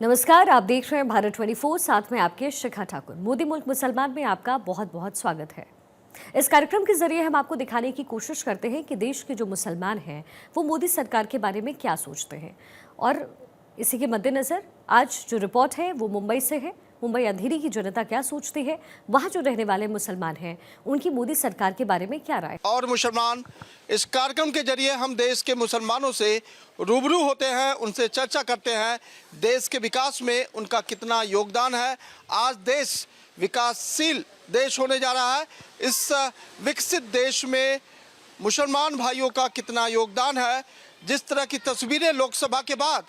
नमस्कार, आप देख रहे हैं भारत 24, साथ में आपके शिखा ठाकुर। मोदी मुल्क मुसलमान में आपका बहुत बहुत स्वागत है। इस कार्यक्रम के जरिए हम आपको दिखाने की कोशिश करते हैं कि देश के जो मुसलमान हैं वो मोदी सरकार के बारे में क्या सोचते हैं। और इसी के मद्देनजर आज जो रिपोर्ट है वो मुंबई से है। मुंबई अंधेरी की जनता क्या सोचती है, वहाँ जो रहने वाले मुसलमान हैं उनकी मोदी सरकार के बारे में क्या राय। और मुसलमान, इस कार्यक्रम के जरिए हम देश के मुसलमानों से रूबरू होते हैं, उनसे चर्चा करते हैं देश के विकास में उनका कितना योगदान है। आज देश विकासशील देश होने जा रहा है। इस विकसित देश में मुसलमान भाइयों का कितना योगदान है। जिस तरह की तस्वीरें लोकसभा के बाद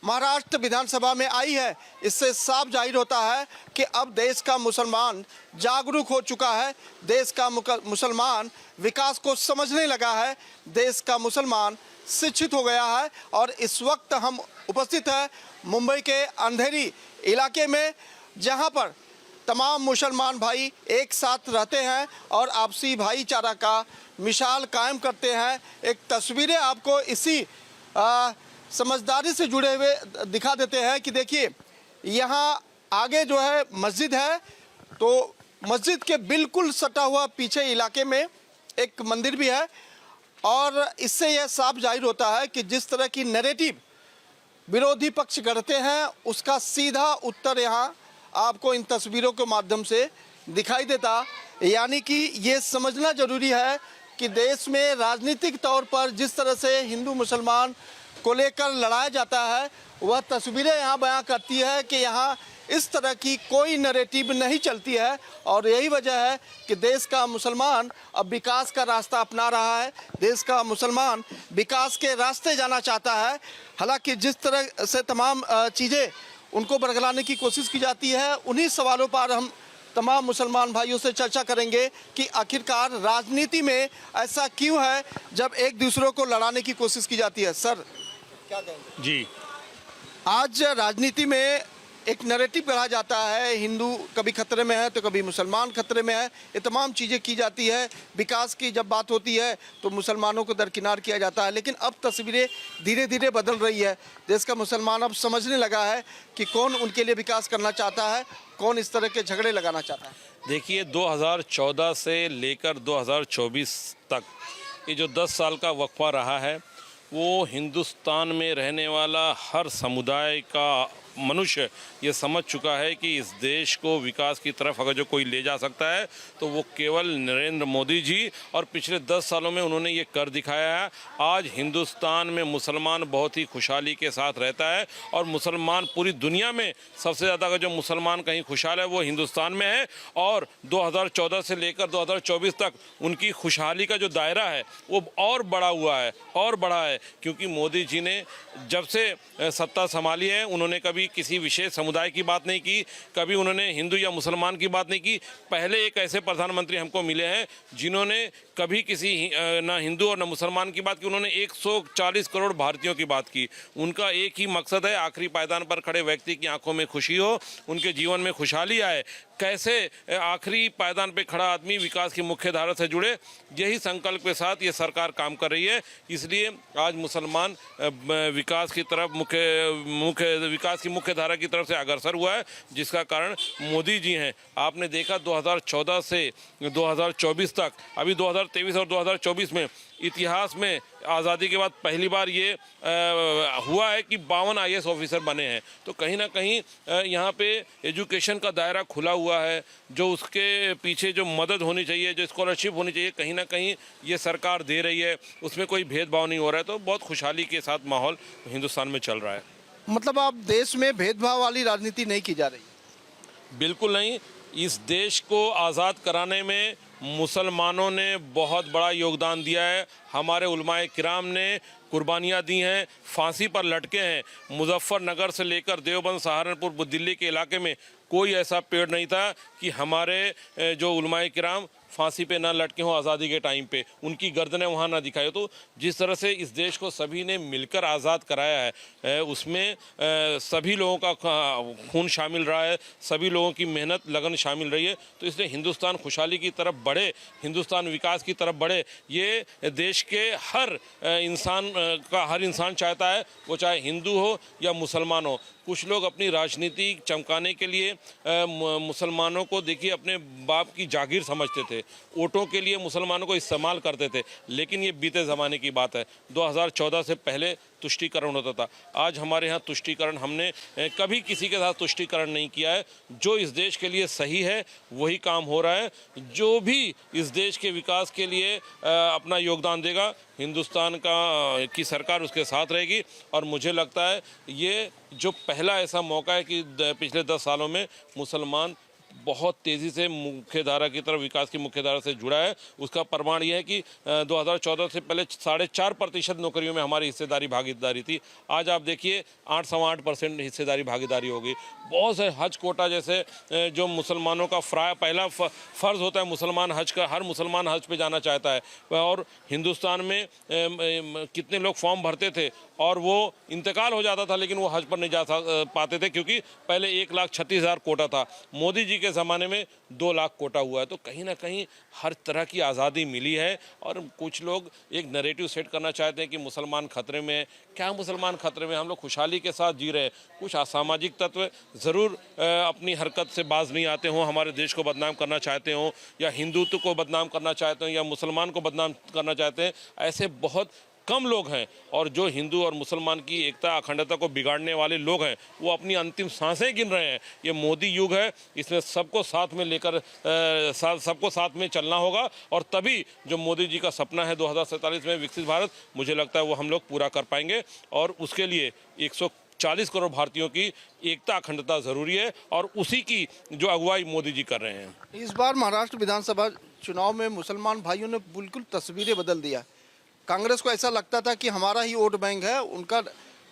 महाराष्ट्र विधानसभा में आई है, इससे साफ जाहिर होता है कि अब देश का मुसलमान जागरूक हो चुका है। देश का मुसलमान विकास को समझने लगा है। देश का मुसलमान शिक्षित हो गया है। और इस वक्त हम उपस्थित हैं मुंबई के अंधेरी इलाके में, जहां पर तमाम मुसलमान भाई एक साथ रहते हैं और आपसी भाईचारा का मिसाल कायम करते हैं। एक तस्वीरें आपको इसी समझदारी से जुड़े हुए दिखा देते हैं कि देखिए, यहाँ आगे जो है मस्जिद है, तो मस्जिद के बिल्कुल सटा हुआ पीछे इलाके में एक मंदिर भी है। और इससे यह साफ जाहिर होता है कि जिस तरह की नैरेटिव विरोधी पक्ष करते हैं उसका सीधा उत्तर यहाँ आपको इन तस्वीरों के माध्यम से दिखाई देता। यानी कि ये समझना जरूरी है कि देश में राजनीतिक तौर पर जिस तरह से हिंदू मुसलमान को लेकर लड़ाया जाता है, वह तस्वीरें यहाँ बयां करती है कि यहाँ इस तरह की कोई नैरेटिव नहीं चलती है। और यही वजह है कि देश का मुसलमान अब विकास का रास्ता अपना रहा है। देश का मुसलमान विकास के रास्ते जाना चाहता है। हालांकि जिस तरह से तमाम चीज़ें उनको बरगलाने की कोशिश की जाती है, उन्हीं सवालों पर हम तमाम मुसलमान भाइयों से चर्चा करेंगे कि आखिरकार राजनीति में ऐसा क्यों है जब एक दूसरों को लड़ाने की कोशिश की जाती है। सर, क्या कहेंगे? जी, आज राजनीति में एक नैरेटिव गढ़ा जाता है, हिंदू कभी खतरे में है तो कभी मुसलमान खतरे में है। ये तमाम चीज़ें की जाती है। विकास की जब बात होती है तो मुसलमानों को दरकिनार किया जाता है। लेकिन अब तस्वीरें धीरे धीरे बदल रही है। देश का मुसलमान अब समझने लगा है कि कौन उनके लिए विकास करना चाहता है, कौन इस तरह के झगड़े लगाना चाहता है। देखिए 2014 से लेकर 2024 तक ये जो 10 साल का वक्फा रहा है, वो हिंदुस्तान में रहने वाला हर समुदाय का मनुष्य ये समझ चुका है कि इस देश को विकास की तरफ अगर जो कोई ले जा सकता है तो वो केवल नरेंद्र मोदी जी, और पिछले 10 सालों में उन्होंने ये कर दिखाया है। आज हिंदुस्तान में मुसलमान बहुत ही खुशहाली के साथ रहता है और मुसलमान पूरी दुनिया में सबसे ज़्यादा अगर जो मुसलमान कहीं खुशहाल है वो हिंदुस्तान में है। और 2014 से लेकर 2024 तक उनकी खुशहाली का जो दायरा है वो और बड़ा हुआ है, और बड़ा है, क्योंकि मोदी जी ने जब से सत्ता संभाली है उन्होंने कभी किसी विशेष समुदाय की बात नहीं की, कभी उन्होंने हिंदू या मुसलमान की बात नहीं की। पहले एक ऐसे प्रधानमंत्री हमको मिले हैं जिन्होंने कभी किसी ना हिंदू और ना मुसलमान की बात की, उन्होंने 140 करोड़ भारतीयों की बात की। उनका एक ही मकसद है, आखिरी पायदान पर खड़े व्यक्ति की आंखों में खुशी हो, उनके जीवन में खुशहाली आए। कैसे आखिरी पायदान पे खड़ा आदमी विकास की मुख्य धारा से जुड़े, यही संकल्प के साथ ये सरकार काम कर रही है। इसलिए आज मुसलमान विकास की तरफ विकास की मुख्य धारा की तरफ से अग्रसर हुआ है, जिसका कारण मोदी जी हैं। आपने देखा 2014 से 2024 तक, अभी 2023 और 2024 में इतिहास में आज़ादी के बाद पहली बार ये हुआ है कि 52 IAS ऑफिसर बने हैं। तो कहीं ना कहीं यहाँ पे एजुकेशन का दायरा खुला हुआ है। जो उसके पीछे जो मदद होनी चाहिए, जो स्कॉलरशिप होनी चाहिए, कहीं ना कहीं ये सरकार दे रही है, उसमें कोई भेदभाव नहीं हो रहा है। तो बहुत खुशहाली के साथ माहौल हिंदुस्तान में चल रहा है। मतलब आप देश में भेदभाव वाली राजनीति नहीं की जा रही? बिल्कुल नहीं। इस देश को आज़ाद कराने में मुसलमानों ने बहुत बड़ा योगदान दिया है। हमारे उलमाए किराम ने कुर्बानियाँ दी हैं, फांसी पर लटके हैं। मुजफ्फरनगर से लेकर देवबंद, सहारनपुर, दिल्ली के इलाके में कोई ऐसा पेड़ नहीं था कि हमारे जो उलमाए किराम फांसी पे ना लटके हों आज़ादी के टाइम पे, उनकी गर्दनें वहाँ ना दिखाई हो। तो जिस तरह से इस देश को सभी ने मिलकर आज़ाद कराया है, उसमें सभी लोगों का खून शामिल रहा है, सभी लोगों की मेहनत लगन शामिल रही है। तो इसलिए हिंदुस्तान खुशहाली की तरफ बढ़े, हिंदुस्तान विकास की तरफ बढ़े, ये देश के हर इंसान चाहता है, वो चाहे हिंदू हो या मुसलमान हो। कुछ लोग अपनी राजनीति चमकाने के लिए मुसलमानों को देखिए अपने बाप की जागीर समझते थे, वोटों के लिए मुसलमानों को इस्तेमाल करते थे। लेकिन ये बीते ज़माने की बात है। 2014 से पहले तुष्टीकरण होता था। आज हमारे यहाँ तुष्टीकरण, हमने कभी किसी के साथ तुष्टीकरण नहीं किया है। जो इस देश के लिए सही है वही काम हो रहा है। जो भी इस देश के विकास के लिए अपना योगदान देगा, हिंदुस्तान की सरकार उसके साथ रहेगी। और मुझे लगता है ये जो पहला ऐसा मौका है कि पिछले 10 सालों में मुसलमान बहुत तेज़ी से मुख्यधारा की तरफ, विकास की मुख्यधारा से जुड़ा है। उसका प्रमाण यह है कि 2014 से पहले 4.5% नौकरियों में हमारी हिस्सेदारी भागीदारी थी। आज आप देखिए 8-8.25% हिस्सेदारी भागीदारी होगी। बहुत से हज कोटा जैसे जो मुसलमानों का पहला फ़र्ज़ होता है मुसलमान हज का, हर मुसलमान हज पे जाना चाहता है। और हिंदुस्तान में कितने लोग फॉर्म भरते थे और वो इंतकाल हो जाता था, लेकिन वो हज पर नहीं जा पाते थे, क्योंकि पहले 1,36,000 कोटा था। मोदी जी के ज़माने में 2 लाख कोटा हुआ है। तो कहीं ना कहीं हर तरह की आज़ादी मिली है। और कुछ लोग एक नैरेटिव सेट करना चाहते हैं कि मुसलमान खतरे में है। क्या मुसलमान खतरे में? हम लोग खुशहाली के साथ जी रहे हैं। कुछ असामाजिक तत्व ज़रूर अपनी हरकत से बाज नहीं आते हों, हमारे देश को बदनाम करना चाहते हों, या हिंदुत्व को बदनाम करना चाहते हों, या मुसलमान को बदनाम करना चाहते हैं। ऐसे बहुत कम लोग हैं। और जो हिंदू और मुसलमान की एकता अखंडता को बिगाड़ने वाले लोग हैं, वो अपनी अंतिम सांसें गिन रहे हैं। ये मोदी युग है, इसमें सबको साथ में लेकर सबको साथ में चलना होगा। और तभी जो मोदी जी का सपना है 2047 में विकसित भारत, मुझे लगता है वो हम लोग पूरा कर पाएंगे। और उसके लिए 140 करोड़ भारतीयों की एकता अखंडता ज़रूरी है, और उसी की जो अगुवाई मोदी जी कर रहे हैं। इस बार महाराष्ट्र विधानसभा चुनाव में मुसलमान भाइयों ने बिल्कुल तस्वीरें बदल दिया। कांग्रेस को ऐसा लगता था कि हमारा ही वोट बैंक है, उनका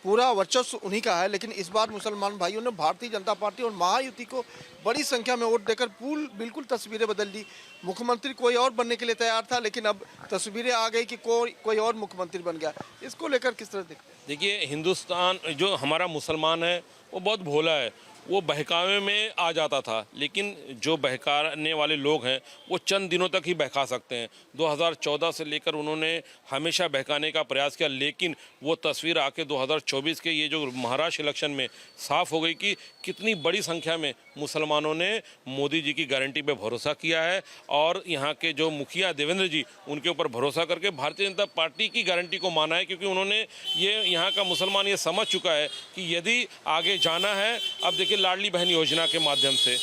पूरा वर्चस्व उन्हीं का है। लेकिन इस बार मुसलमान भाइयों ने भारतीय जनता पार्टी और महायुति को बड़ी संख्या में वोट देकर बिल्कुल तस्वीरें बदल दी। मुख्यमंत्री कोई और बनने के लिए तैयार था, लेकिन अब तस्वीरें आ गई कि कोई और मुख्यमंत्री बन गया। इसको लेकर किस तरह देखते हैं? देखिए, हिंदुस्तान जो हमारा मुसलमान है वो बहुत भोला है। वो बहकावे में आ जाता था, लेकिन जो बहकाने वाले लोग हैं वो चंद दिनों तक ही बहका सकते हैं। 2014 से लेकर उन्होंने हमेशा बहकाने का प्रयास किया, लेकिन वो तस्वीर आके 2024 के ये जो महाराष्ट्र इलेक्शन में साफ हो गई कि कितनी बड़ी संख्या में मुसलमानों ने मोदी जी की गारंटी पे भरोसा किया है। और यहाँ के जो मुखिया देवेंद्र जी, उनके ऊपर भरोसा करके भारतीय जनता पार्टी की गारंटी को माना है, क्योंकि उन्होंने ये यहाँ का मुसलमान ये समझ चुका है कि यदि आगे जाना है, अब देखिए लाडली बहन योजना के माध्यम से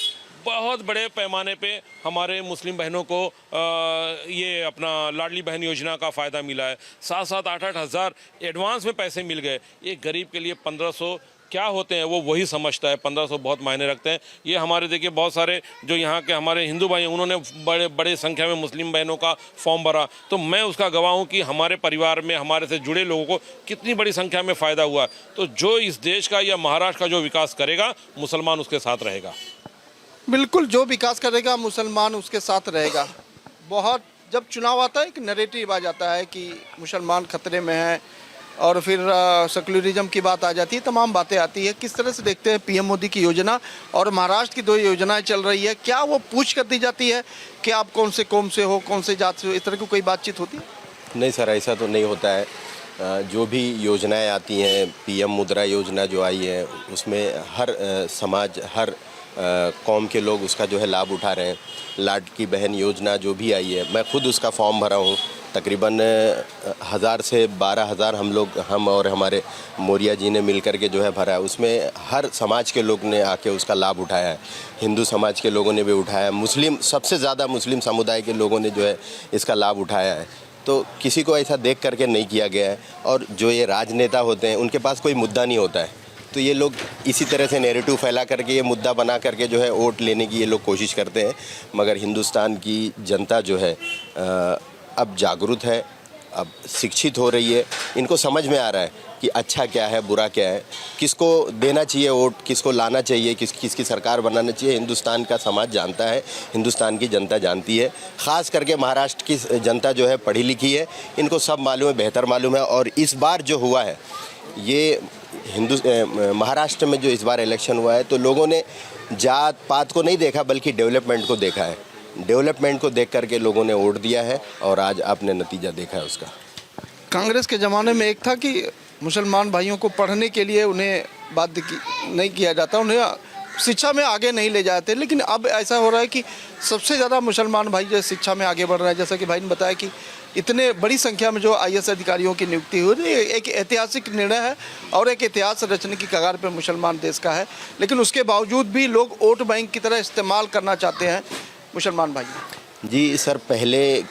बहुत बड़े पैमाने पे हमारे मुस्लिम बहनों को ये अपना लाडली बहन योजना का फ़ायदा मिला है। 7-7, 8-8 हज़ार एडवांस में पैसे मिल गए। एक गरीब के लिए 1500 क्या होते हैं वो वही समझता है। 1500 बहुत मायने रखते हैं। ये हमारे देखिए बहुत सारे जो यहाँ के हमारे हिंदू भाई हैं, उन्होंने बड़े संख्या में मुस्लिम बहनों का फॉर्म भरा। तो मैं उसका गवाह हूँ कि हमारे परिवार में हमारे से जुड़े लोगों को कितनी बड़ी संख्या में फ़ायदा हुआ। तो जो इस देश का या महाराष्ट्र का जो विकास करेगा, मुसलमान उसके साथ रहेगा। बिल्कुल, जो विकास करेगा मुसलमान उसके साथ रहेगा। बहुत जब चुनाव आता है एक नैरेटिव आ जाता है कि मुसलमान खतरे में है, और फिर सेकुलरिज्म की बात आ जाती है, तमाम बातें आती है। किस तरह से देखते हैं पीएम मोदी की योजना और महाराष्ट्र की 2 योजनाएं चल रही है, क्या वो पूछ कर दी जाती है कि आप कौन से कौम से हो, कौन से जात से हो, इस तरह की कोई बातचीत होती है? नहीं सर, ऐसा तो नहीं होता है। जो भी योजनाएं आती हैं, पीएम मुद्रा योजना जो आई है, उसमें हर समाज, हर कौम के लोग उसका जो है लाभ उठा रहे हैं। लाडली बहन योजना जो भी आई है, मैं खुद उसका फॉर्म भरा हूँ। तकरीबन 1000 से 12,000 हम और हमारे मौर्या जी ने मिलकर के जो है भरा है। उसमें हर समाज के लोग ने आके उसका लाभ उठाया है। हिंदू समाज के लोगों ने भी उठाया, मुस्लिम, सबसे ज़्यादा मुस्लिम समुदाय के लोगों ने जो है इसका लाभ उठाया है। तो किसी को ऐसा देख करके नहीं किया गया है। और जो ये राजनेता होते हैं, उनके पास कोई मुद्दा नहीं होता है, तो ये लोग इसी तरह से नैरेटिव फैला करके, ये मुद्दा बना करके जो है वोट लेने की ये लोग कोशिश करते हैं। मगर हिंदुस्तान की जनता जो है अब जागरूक है, अब शिक्षित हो रही है। इनको समझ में आ रहा है कि अच्छा क्या है, बुरा क्या है, किसको देना चाहिए वोट, किसको लाना चाहिए, किसकी सरकार बनाना चाहिए। हिंदुस्तान का समाज जानता है, हिंदुस्तान की जनता जानती है। ख़ास करके महाराष्ट्र की जनता जो है पढ़ी लिखी है, इनको सब मालूम है, बेहतर मालूम है। और इस बार जो हुआ है, ये महाराष्ट्र में जो इस बार इलेक्शन हुआ है, तो लोगों ने जात पात को नहीं देखा, बल्कि डेवलपमेंट को देखा है। डेवलपमेंट को देख करके लोगों ने वोट दिया है, और आज आपने नतीजा देखा है उसका। कांग्रेस के ज़माने में एक था कि मुसलमान भाइयों को पढ़ने के लिए उन्हें नहीं किया जाता, उन्हें शिक्षा में आगे नहीं ले जाते। लेकिन अब ऐसा हो रहा है कि सबसे ज़्यादा मुसलमान भाई जो शिक्षा में आगे बढ़ रहे हैं। जैसा कि भाई ने बताया कि इतने बड़ी संख्या में जो IAS अधिकारियों की नियुक्ति हुई, एक ऐतिहासिक निर्णय है और एक इतिहास रचने की कगार पर मुसलमान देश का है। लेकिन उसके बावजूद भी लोग वोट बैंक की तरह इस्तेमाल करना चाहते हैं मुसलमान भाई। जी सर, पहले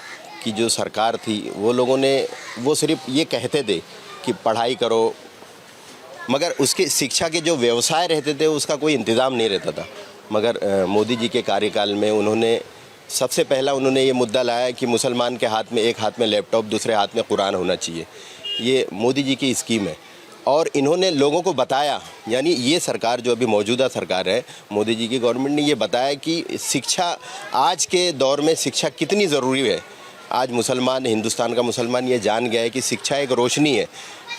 की जो सरकार थी वो लोगों ने वो सिर्फ ये कहते थे कि पढ़ाई करो, मगर उसके शिक्षा के जो व्यवसाय रहते थे उसका कोई इंतज़ाम नहीं रहता था। मगर मोदी जी के कार्यकाल में उन्होंने सबसे पहला ये मुद्दा लाया कि मुसलमान के हाथ में एक हाथ में लैपटॉप, दूसरे हाथ में कुरान होना चाहिए। ये मोदी जी की स्कीम है और इन्होंने लोगों को बताया, यानी ये सरकार जो अभी मौजूदा सरकार है, मोदी जी की गवर्नमेंट ने ये बताया कि शिक्षा आज के दौर में शिक्षा कितनी ज़रूरी है। आज मुसलमान, हिंदुस्तान का मुसलमान ये जान गया है कि शिक्षा एक रोशनी है।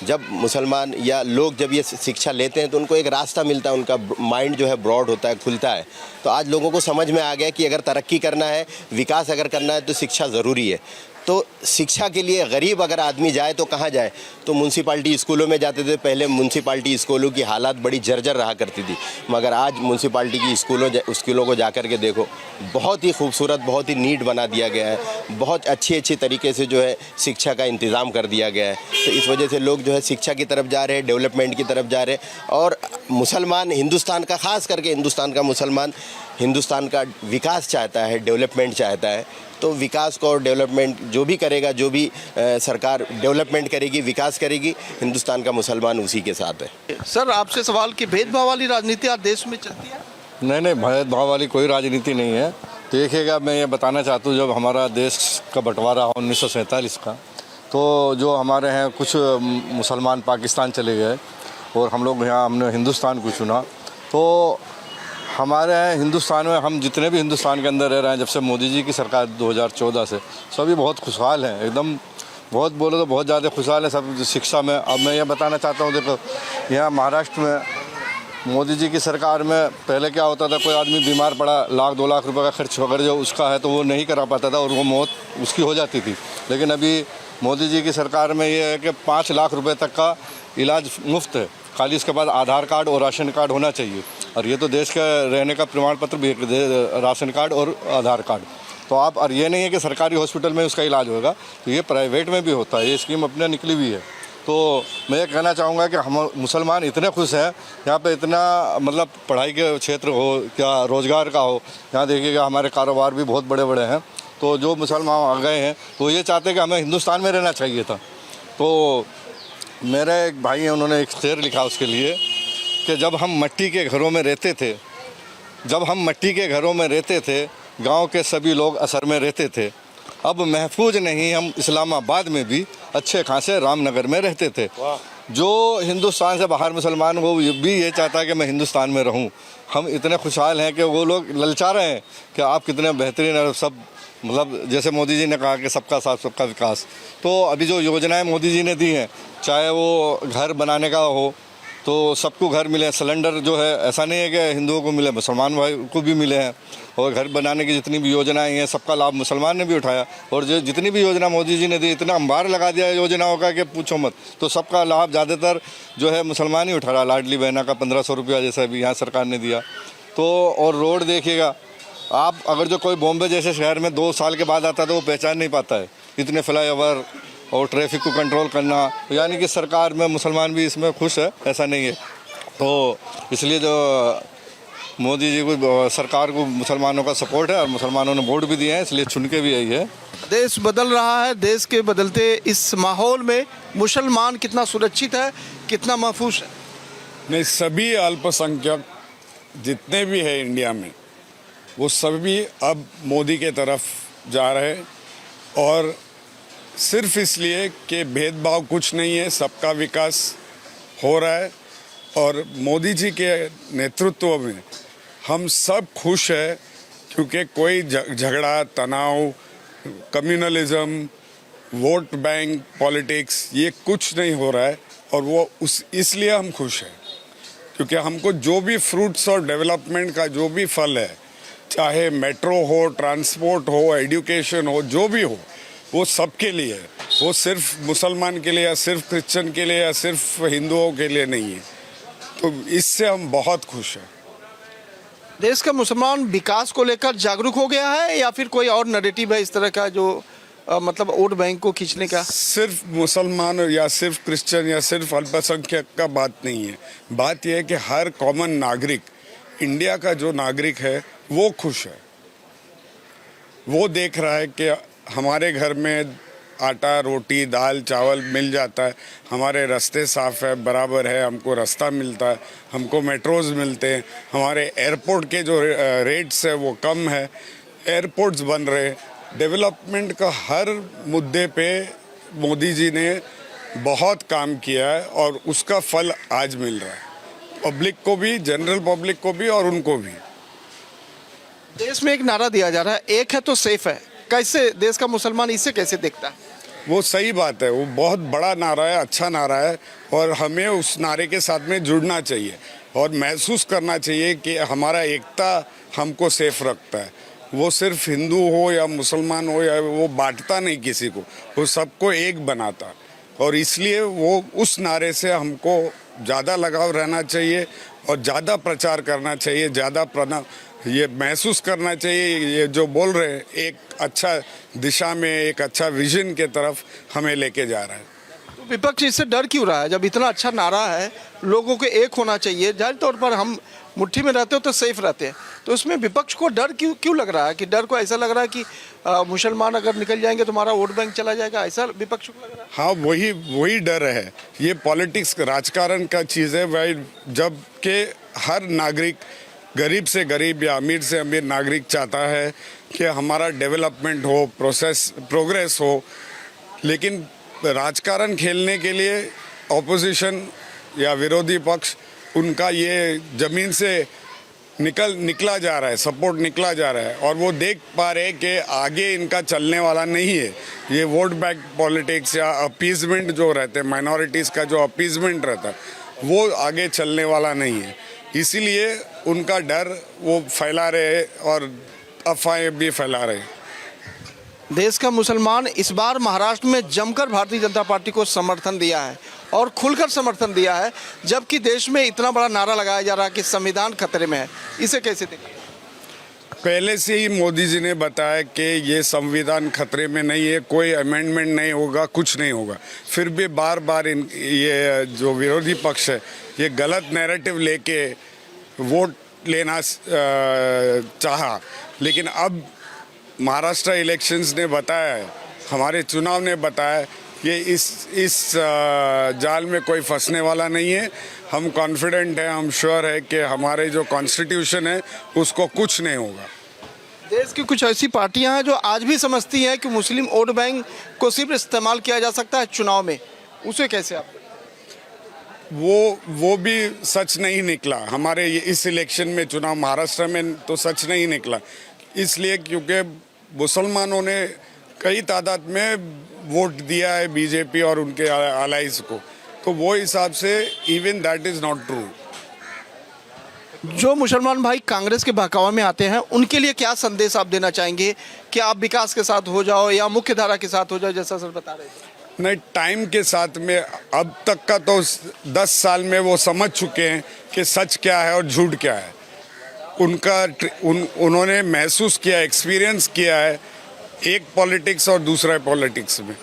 जब मुसलमान या लोग जब ये शिक्षा लेते हैं तो उनको एक रास्ता मिलता है, उनका माइंड जो है ब्रॉड होता है, खुलता है। तो आज लोगों को समझ में आ गया कि अगर तरक्की करना है, विकास अगर करना है तो शिक्षा ज़रूरी है। तो शिक्षा के लिए गरीब अगर आदमी जाए तो कहाँ जाए, तो म्यूनसिपाल्टी स्कूलों में जाते थे। पहले म्यूनसिपाल्टी स्कूलों की हालात बड़ी जर्जर रहा करती थी, मगर आज म्यूनसिपाल्टी की स्कूलों को जाकर के देखो, बहुत ही खूबसूरत, बहुत ही नीट बना दिया गया है। बहुत अच्छी तरीके से जो है शिक्षा का इंतज़ाम कर दिया गया है। तो इस वजह से लोग जो है शिक्षा की तरफ जा रहे हैं, डेवलपमेंट की तरफ जा रहे हैं। और मुसलमान, हिंदुस्तान का, ख़ास करके हिंदुस्तान का मुसलमान हिंदुस्तान का विकास चाहता है, डेवलपमेंट चाहता है। तो विकास को और डेवलपमेंट जो भी करेगा, जो भी सरकार डेवलपमेंट करेगी, विकास करेगी, हिंदुस्तान का मुसलमान उसी के साथ है। सर, आपसे सवाल कि भेदभाव वाली राजनीति आज देश में चलती है? नहीं, भेदभाव वाली कोई राजनीति नहीं है। देखिएगा, मैं ये बताना चाहता हूँ, जब हमारा देश का बंटवारा हो 1947 का, तो जो हमारे हैं कुछ मुसलमान पाकिस्तान चले गए और हम लोग यहाँ, हमने हिंदुस्तान को चुना। तो हमारे हिंदुस्तान में, हम जितने भी हिंदुस्तान के अंदर रह रहे हैं, जब से मोदी जी की सरकार 2014 से, सभी बहुत खुशहाल हैं, एकदम बहुत बोलो तो बहुत ज़्यादा खुशहाल है सब शिक्षा में। अब मैं ये बताना चाहता हूँ, देखो यहाँ महाराष्ट्र में मोदी जी की सरकार में पहले क्या होता था, कोई आदमी बीमार पड़ा, 1-2 लाख रुपए का खर्च अगर जो उसका है तो वो नहीं करा पाता था और वो मौत उसकी हो जाती थी। लेकिन अभी मोदी जी की सरकार में ये है कि 5 लाख रुपए तक का इलाज मुफ्त है, खाली इसके बाद आधार कार्ड और राशन कार्ड होना चाहिए। और ये तो देश का रहने का प्रमाण पत्र भी है, राशन कार्ड और आधार कार्ड। तो आप, और ये नहीं है कि सरकारी हॉस्पिटल में उसका इलाज होगा, तो ये प्राइवेट में भी होता है। ये स्कीम अपने निकली हुई है। तो मैं ये कहना चाहूँगा कि हम मुसलमान इतने खुश हैं यहाँ पे, इतना मतलब पढ़ाई के क्षेत्र हो, क्या रोज़गार का हो, यहाँ देखिएगा हमारे कारोबार भी बहुत बड़े बड़े हैं। तो जो मुसलमान आ गए हैं तो ये चाहते हैं कि हमें हिंदुस्तान में रहना चाहिए था। तो मेरे एक भाई हैं, उन्होंने एक शेर लिखा उसके लिए कि जब हम मट्टी के घरों में रहते थे, गांव के सभी लोग असर में रहते थे। अब महफूज नहीं हम इस्लामाबाद में भी, अच्छे खासे रामनगर में रहते थे। जो हिंदुस्तान से बाहर मुसलमान वो भी ये चाहता है कि मैं हिंदुस्तान में रहूं। हम इतने खुशहाल हैं कि वो लोग ललचा रहे हैं कि आप कितने बेहतरीन है सब, मतलब जैसे मोदी जी ने कहा कि सबका साथ सबका विकास। तो अभी जो योजनाएं मोदी जी ने दी हैं, चाहे वो घर बनाने का हो तो सबको घर मिले, सिलेंडर जो है ऐसा नहीं है कि हिंदुओं को मिले, मुसलमान भाई को भी मिले हैं। और घर बनाने की जितनी भी योजनाएं हैं सबका लाभ मुसलमान ने भी उठाया। और जो जितनी भी योजना मोदी जी ने दी, इतना अंबार लगा दिया योजनाओं का कि पूछो मत। तो सबका लाभ ज़्यादातर जो है मुसलमान ही उठा रहा। लाडली बहना का 1500 रुपया जैसा अभी यहाँ सरकार ने दिया। तो और रोड देखिएगा आप, अगर जो कोई बॉम्बे जैसे शहर में 2 साल के बाद आता है तो वो पहचान नहीं पाता है। इतने फ्लाईओवर और ट्रैफिक को कंट्रोल करना, यानी कि सरकार में मुसलमान भी इसमें खुश है, ऐसा नहीं है। तो इसलिए जो मोदी जी को, सरकार को मुसलमानों का सपोर्ट है और मुसलमानों ने वोट भी दिए हैं, इसलिए चुन के भी आई है। देश बदल रहा है, देश के बदलते इस माहौल में मुसलमान कितना सुरक्षित है, कितना महफूज है? नहीं, सभी अल्पसंख्यक जितने भी है इंडिया में, वो सभी अब मोदी के तरफ जा रहे हैं। और सिर्फ इसलिए कि भेदभाव कुछ नहीं है, सबका विकास हो रहा है। और मोदी जी के नेतृत्व में हम सब खुश हैं, क्योंकि कोई झगड़ा, तनाव, कम्युनलिज्म, वोट बैंक पॉलिटिक्स, ये कुछ नहीं हो रहा है। और वो इसलिए हम खुश हैं, क्योंकि हमको जो भी फ्रूट्स और डेवलपमेंट का जो भी फल है, चाहे मेट्रो हो, ट्रांसपोर्ट हो, एजुकेशन हो, जो भी हो, वो सबके लिए है। वो सिर्फ मुसलमान के लिए या सिर्फ क्रिश्चियन के लिए या सिर्फ हिंदुओं के लिए नहीं है। तो इससे हम बहुत खुश हैं। देश का मुसलमान विकास को लेकर जागरूक हो गया है या फिर कोई और नैरेटिव है इस तरह का जो मतलब वोट बैंक को खींचने का? सिर्फ मुसलमान या सिर्फ क्रिश्चियन या सिर्फ अल्पसंख्यक का बात नहीं है। बात यह है कि हर कॉमन नागरिक, इंडिया का जो नागरिक है वो खुश है। वो देख रहा है कि हमारे घर में आटा, रोटी, दाल, चावल मिल जाता है, हमारे रास्ते साफ़ है, बराबर है, हमको रास्ता मिलता है, हमको मेट्रोज़ मिलते हैं, हमारे एयरपोर्ट के जो रेट्स है वो कम है, एयरपोर्ट्स बन रहे। डेवलपमेंट का हर मुद्दे पे मोदी जी ने बहुत काम किया है और उसका फल आज मिल रहा है, पब्लिक को भी, जनरल पब्लिक को भी और उनको भी। देश में एक नारा दिया जा रहा है, एक है तो सेफ है। कैसे देश का मुसलमान इसे कैसे देखता है? वो सही बात है, वो बहुत बड़ा नारा है, अच्छा नारा है और हमें उस नारे के साथ में जुड़ना चाहिए और महसूस करना चाहिए कि हमारा एकता हमको सेफ रखता है। वो सिर्फ हिंदू हो या मुसलमान हो या वो बांटता नहीं किसी को, वो सबको एक बनाता। और इसलिए वो उस नारे से हमको ज़्यादा लगाव रहना चाहिए और ज़्यादा प्रचार करना चाहिए, ज़्यादा ये महसूस करना चाहिए, ये जो बोल रहे हैं एक अच्छा दिशा में, एक अच्छा विजन के तरफ हमें लेके जा रहा है। तो विपक्ष इससे डर क्यों रहा है? जब इतना अच्छा नारा है, लोगों को एक होना चाहिए, जाहिर तौर पर हम मुट्ठी में रहते हो तो सेफ रहते हैं, तो उसमें विपक्ष को डर क्यों लग रहा है? कि डर को ऐसा लग रहा है कि मुसलमान अगर निकल जाएंगे तो हमारा वोट बैंक चला जाएगा, ऐसा विपक्ष को लग रहा है? हाँ, वही डर है। ये पॉलिटिक्स, राजकारण का चीज़ है भाई। जब के हर नागरिक, गरीब से गरीब या अमीर से अमीर नागरिक चाहता है कि हमारा डेवलपमेंट हो, प्रोग्रेस हो, लेकिन राजकारण खेलने के लिए ऑपोजिशन या विरोधी पक्ष, उनका ये ज़मीन से निकला जा रहा है, सपोर्ट निकला जा रहा है और वो देख पा रहे कि आगे इनका चलने वाला नहीं है। ये वोट बैंक पॉलिटिक्स या अपीजमेंट जो रहते हैं, माइनॉरिटीज़ का जो अपीजमेंट रहता है, वो आगे चलने वाला नहीं है। इसीलिए उनका डर वो फैला रहे और अफवाहें भी फैला रहे। देश का मुसलमान इस बार महाराष्ट्र में जमकर भारतीय जनता पार्टी को समर्थन दिया है और खुलकर समर्थन दिया है, जबकि देश में इतना बड़ा नारा लगाया जा रहा है कि संविधान खतरे में है। इसे कैसे देखा? पहले से ही मोदी जी ने बताया कि ये संविधान खतरे में नहीं है, कोई अमेंडमेंट नहीं होगा, कुछ नहीं होगा। फिर भी बार बार ये जो विरोधी पक्ष है, ये गलत नैरेटिव लेके वोट लेना चाहा। लेकिन अब महाराष्ट्र इलेक्शंस ने बताया है, हमारे चुनाव ने बताया कि इस जाल में कोई फंसने वाला नहीं है। हम कॉन्फिडेंट हैं, हम श्योर है कि हमारे जो कॉन्स्टिट्यूशन है उसको कुछ नहीं होगा। देश की कुछ ऐसी पार्टियां हैं जो आज भी समझती हैं कि मुस्लिम वोट बैंक को सिर्फ इस्तेमाल किया जा सकता है चुनाव में, उसे कैसे आप? वो भी सच नहीं निकला। हमारे इस इलेक्शन में, चुनाव महाराष्ट्र में तो सच नहीं निकला, इसलिए क्योंकि मुसलमानों ने कई तादाद में वोट दिया है बीजेपी और उनके अलाइज को, तो वो हिसाब से even that is not true. जो मुसलमान भाई कांग्रेस के बहकावे में आते हैं, उनके लिए क्या संदेश आप देना चाहेंगे कि आप विकास के साथ हो जाओ या मुख्य धारा के साथ हो जाओ, जैसा सर बता रहे थे? नहीं, टाइम के साथ में अब तक का तो 10 साल में वो समझ चुके हैं कि सच क्या है और झूठ क्या है। उन्होंने महसूस किया, एक्सपीरियंस किया है, एक पॉलिटिक्स और दूसरा पॉलिटिक्स में।